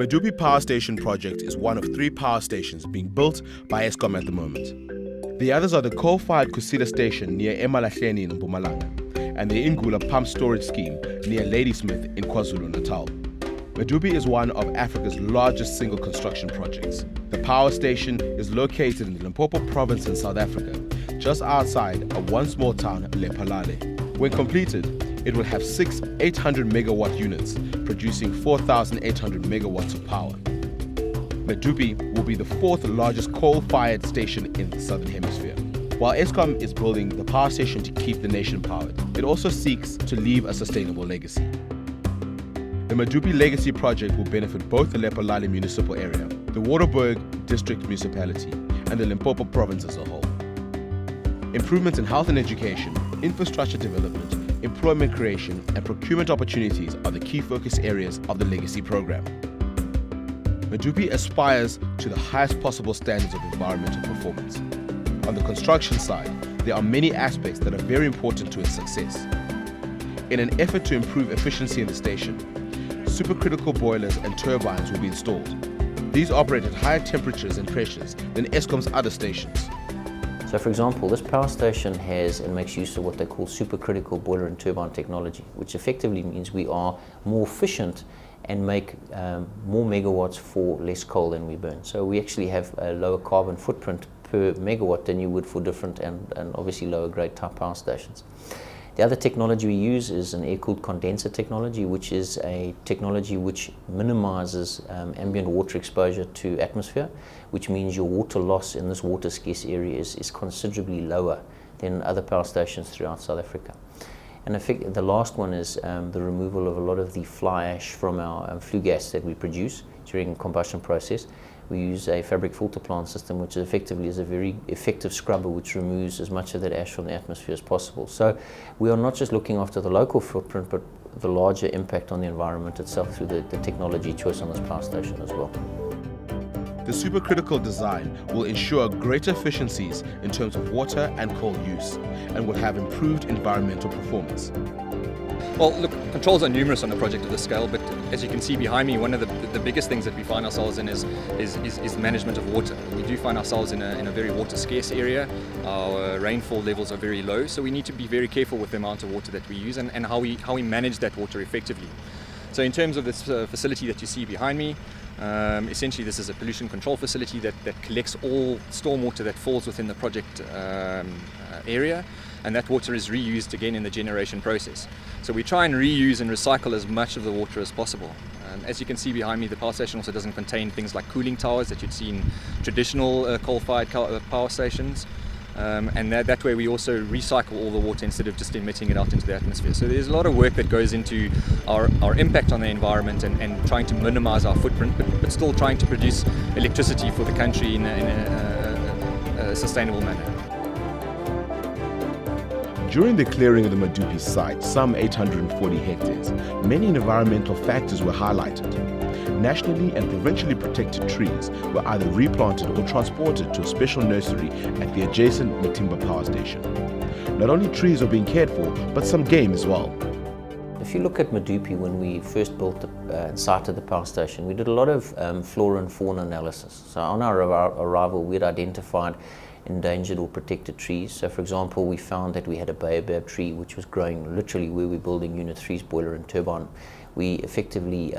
Medupi Power Station project is one of 3 power stations being built by Eskom at the moment. The others are the coal-fired Kusile station near Emalahleni in Mpumalanga and the Ingula pump storage scheme near Ladysmith in KwaZulu-Natal. Medupi is one of Africa's largest single construction projects. The power station is located in the Limpopo province in South Africa, just outside of one small town, Lephalale. When completed, it will have 6 800 megawatt units, producing 4,800 megawatts of power. Medupi will be the 4th largest coal-fired station in the Southern Hemisphere. While Eskom is building the power station to keep the nation powered, it also seeks to leave a sustainable legacy. The Medupi Legacy Project will benefit both the Lephalale municipal area, the Waterberg District Municipality, and the Limpopo province as a whole. Improvements in health and education, infrastructure development, employment creation, and procurement opportunities are the key focus areas of the Legacy Program. Medupi aspires to the highest possible standards of environmental performance. On the construction side, there are many aspects that are very important to its success. In an effort to improve efficiency in the station, supercritical boilers and turbines will be installed. These operate at higher temperatures and pressures than Eskom's other stations. So for example, this power station has and makes use of what they call supercritical boiler and turbine technology, which effectively means we are more efficient and make more megawatts for less coal than we burn. So we actually have a lower carbon footprint per megawatt than you would for different and obviously lower grade type power stations. The other technology we use is an air-cooled condenser technology, which is a technology which minimizes ambient water exposure to atmosphere, which means your water loss in this water scarce area is considerably lower than other power stations throughout South Africa. And I think the last one is the removal of a lot of the fly ash from our flue gas that we produce during the combustion process. We use a fabric filter plant system, which effectively is a very effective scrubber which removes as much of that ash from the atmosphere as possible. So we are not just looking after the local footprint, but the larger impact on the environment itself through the technology choice on this power station as well. The supercritical design will ensure greater efficiencies in terms of water and coal use and will have improved environmental performance. Well, look, controls are numerous on a project of this scale, but as you can see behind me, one of the biggest things that we find ourselves in is management of water. We do find ourselves in a very water scarce area. Our rainfall levels are very low, so we need to be very careful with the amount of water that we use and how we manage that water effectively. So in terms of this facility that you see behind me, essentially this is a pollution control facility that collects all stormwater that falls within the project area, and that water is reused again in the generation process. So we try and reuse and recycle as much of the water as possible. As you can see behind me, the power station also doesn't contain things like cooling towers that you'd see in traditional coal-fired power stations. And that way we also recycle all the water instead of just emitting it out into the atmosphere. So there's a lot of work that goes into our impact on the environment and trying to minimize our footprint, but still trying to produce electricity for the country in a sustainable manner. During the clearing of the Medupi site, some 840 hectares, many environmental factors were highlighted. Nationally and provincially protected trees were either replanted or transported to a special nursery at the adjacent Matimba power station. Not only trees are being cared for, but some game as well. If you look at Medupi, when we first built and sited the power station, we did a lot of flora and fauna analysis. So on our arrival, we'd identified endangered or protected trees. So for example, we found that we had a baobab tree which was growing literally where we're building Unit 3's boiler and turbine. We effectively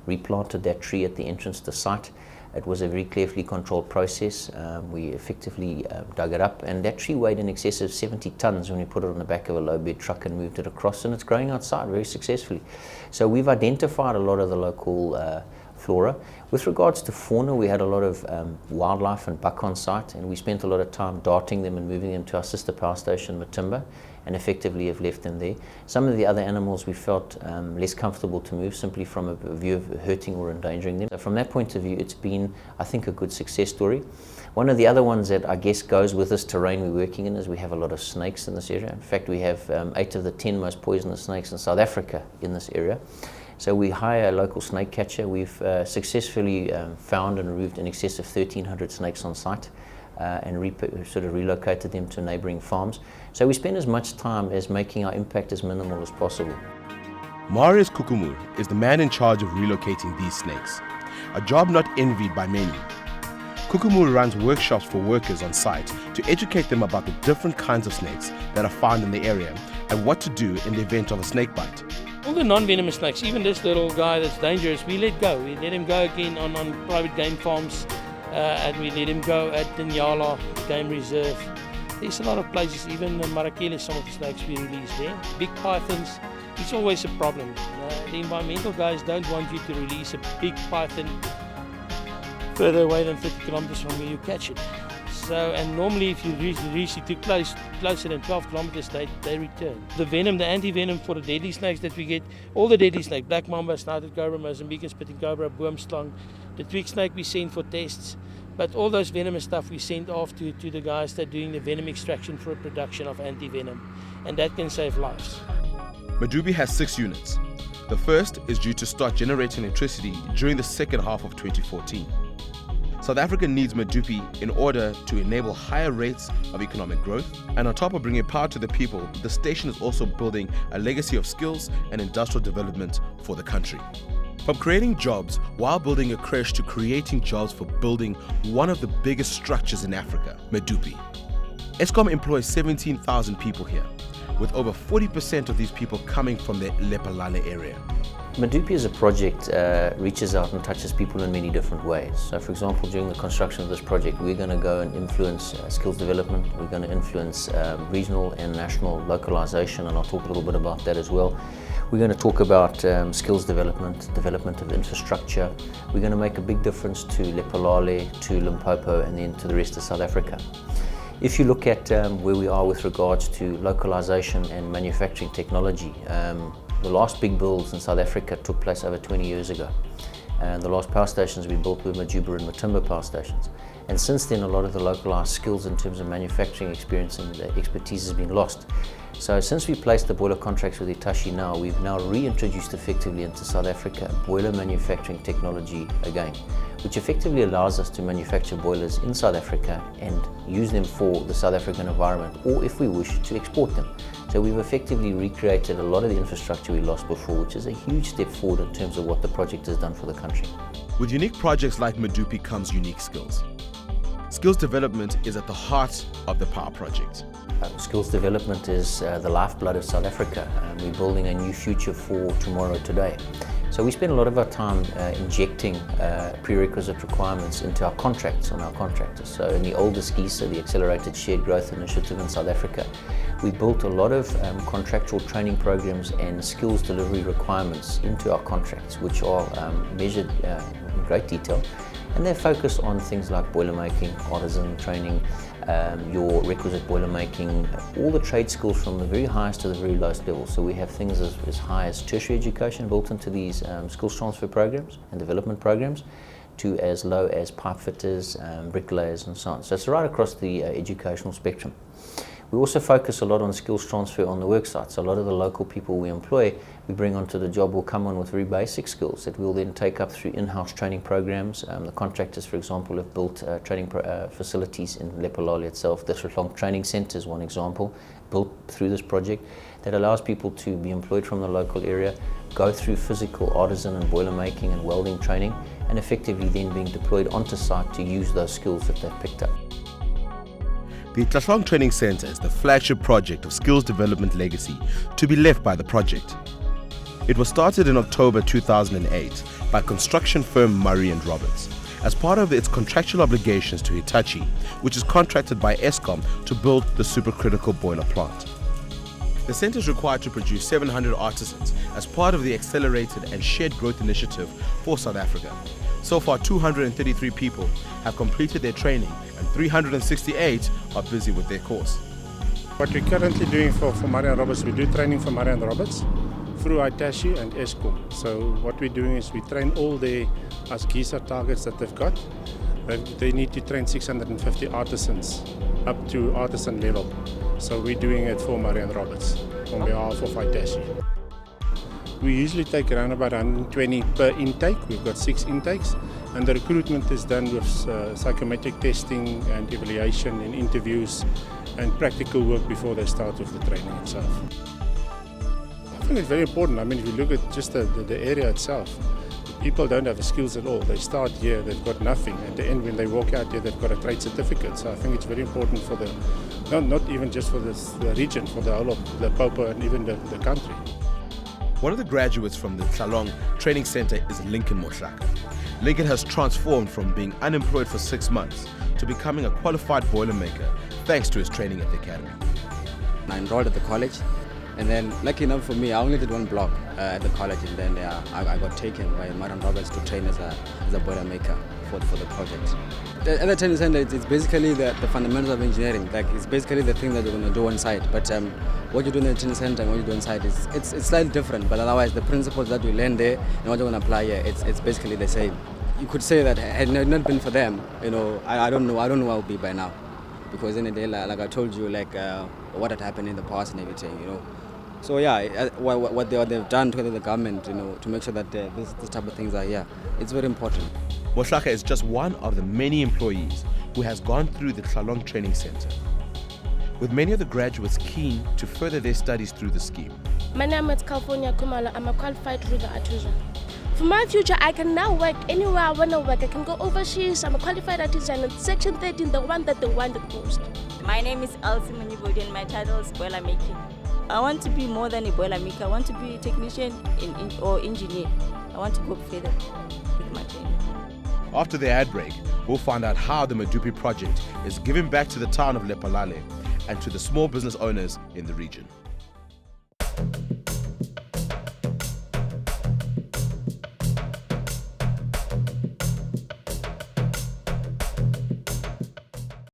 replanted that tree at the entrance to the site. It was a very carefully controlled process. We effectively dug it up, and that tree weighed in excess of 70 tons when we put it on the back of a low bed truck and moved it across, and it's growing outside very successfully. So we've identified a lot of the local flora. With regards to fauna, we had a lot of wildlife and buck on site, and we spent a lot of time darting them and moving them to our sister power station, Matimba, and effectively have left them there. Some of the other animals we felt less comfortable to move simply from a view of hurting or endangering them. So from that point of view, it's been, I think, a good success story. One of the other ones that I guess goes with this terrain we're working in is we have a lot of snakes in this area. In fact, we have 8 of the 10 most poisonous snakes in South Africa in this area. So we hire a local snake catcher. We've successfully found and removed in excess of 1,300 snakes on site and sort of relocated them to neighbouring farms. So we spend as much time as making our impact as minimal as possible. Marius Kukumur is the man in charge of relocating these snakes. a job not envied by many. Kukumul runs workshops for workers on site to educate them about the different kinds of snakes that are found in the area and what to do in the event of a snake bite. All the non-venomous snakes, even this little guy that's dangerous, we let go. We let him go again on private game farms, and we let him go at the Nyala Game Reserve. There's a lot of places, even in Marakele, some of the snakes we release there. Big pythons, it's always a problem. The environmental guys don't want you to release a big python further away than 50 kilometers from where you catch it. So, and normally if you release it too closer than 12 kilometers, they return. The venom, the anti-venom for the deadly snakes that we get, all the deadly snakes, black mamba, snouted cobra, Mozambican spitting cobra, boomslang, the twig snake we send for tests, but all those venomous stuff we send off to the guys that are doing the venom extraction for production of anti-venom, and that can save lives. Medupi has 6 units. The first is due to start generating electricity during the second half of 2014. South Africa needs Medupi in order to enable higher rates of economic growth, and on top of bringing power to the people, the station is also building a legacy of skills and industrial development for the country. From creating jobs while building a creche to creating jobs for building one of the biggest structures in Africa, Medupi. Eskom employs 17,000 people here, with over 40% of these people coming from the Lephalale area. Medupi as a project reaches out and touches people in many different ways. So for example, during the construction of this project, we're going to go and influence skills development, we're going to influence regional and national localization, and I'll talk a little bit about that as well. We're going to talk about skills development of infrastructure. We're going to make a big difference to Lephalale, to Limpopo, and then to the rest of South Africa. If you look at where we are with regards to localization and manufacturing technology, the last big builds in South Africa took place over 20 years ago. And the last power stations we built were Majuba and Matimba power stations. And since then, a lot of the localized skills in terms of manufacturing experience and expertise has been lost. So since we placed the boiler contracts with Hitachi now, we've now reintroduced effectively into South Africa boiler manufacturing technology again, which effectively allows us to manufacture boilers in South Africa and use them for the South African environment, or if we wish, to export them. So we've effectively recreated a lot of the infrastructure we lost before, which is a huge step forward in terms of what the project has done for the country. With unique projects like Medupi comes unique skills. Skills development is at the heart of the power project. Skills development is the lifeblood of South Africa, and we're building a new future for tomorrow today. So we spend a lot of our time injecting prerequisite requirements into our contracts on our contractors. So in the older SCISA, the Accelerated Shared Growth Initiative in South Africa, we built a lot of contractual training programs and skills delivery requirements into our contracts, which are measured in great detail. And they focus on things like boiler making, artisan training, your requisite boiler making, all the trade skills from the very highest to the very lowest level. So we have things as high as tertiary education built into these skills transfer programs and development programs, to as low as pipe fitters, bricklayers and so on. So it's right across the educational spectrum. We also focus a lot on skills transfer on the work site. So a lot of the local people we employ, we bring onto the job will come on with very basic skills that we'll then take up through in-house training programs. The contractors, for example, have built training facilities in Lephalale itself. The Srilanka Training Centre is one example, built through this project, that allows people to be employed from the local area, go through physical artisan and boiler making and welding training, and effectively then being deployed onto site to use those skills that they've picked up. The Srilanka Training Centre is the flagship project of skills development legacy to be left by the project. It was started in October 2008 by construction firm Murray & Roberts as part of its contractual obligations to Hitachi, which is contracted by Eskom to build the supercritical boiler plant. The centre is required to produce 700 artisans as part of the Accelerated and Shared Growth Initiative for South Africa. So far, 233 people have completed their training and 368 are busy with their course. What we're currently doing for Murray & Roberts, we do training for Murray & Roberts through Hitachi and Eskom. So what we're doing is we train all the SCISA targets that they've got. They need to train 650 artisans up to artisan level. So we're doing it for Murray & Roberts on behalf of Hitachi. We usually take around about 120 per intake. We've got 6 intakes, and the recruitment is done with psychometric testing and evaluation and interviews and practical work before they start with the training itself. I think it's very important. I mean, if you look at just the area itself, people don't have the skills at all. They start here, they've got nothing. At the end, when they walk out here, they've got a trade certificate. So I think it's very important for not even just for the region, for the whole of the Popo and even the country. One of the graduates from the Tlalong Training Center is Lincoln Mohlaka. Lincoln has transformed from being unemployed for 6 months to becoming a qualified boilermaker thanks to his training at the academy. I enrolled at the college, and then lucky enough for me, I only did one block at the college, and then I got taken by Marian Roberts to train as a boilermaker for the project. At the training center, it's basically the fundamentals of engineering. Like, it's basically the thing that you're going to do on site. But what you do in the training center and what you do on site it's slightly different. But otherwise, the principles that you learn there and what you're going to apply here, it's basically the same. You could say that had it not been for them, I don't know where I would be by now, because in the day, like I told you, what had happened in the past and everything, So yeah, what they've done together with the government, to make sure that this type of things are here, it's very important. Mohlaka is just one of the many employees who has gone through the Tlalong Training Center, with many of the graduates keen to further their studies through the scheme. My name is California Kumala. I'm a qualified rigger artisan. For my future, I can now work anywhere I want to work. I can go overseas. I'm a qualified artisan in Section 13, the one that they wanted most. My name is Elsie Munyibodi and my title is boiler making. I want to be more than a boiler maker. I want to be a technician or engineer. I want to go further with my training. After the ad break, we'll find out how the Medupi project is giving back to the town of Lephalale and to the small business owners in the region.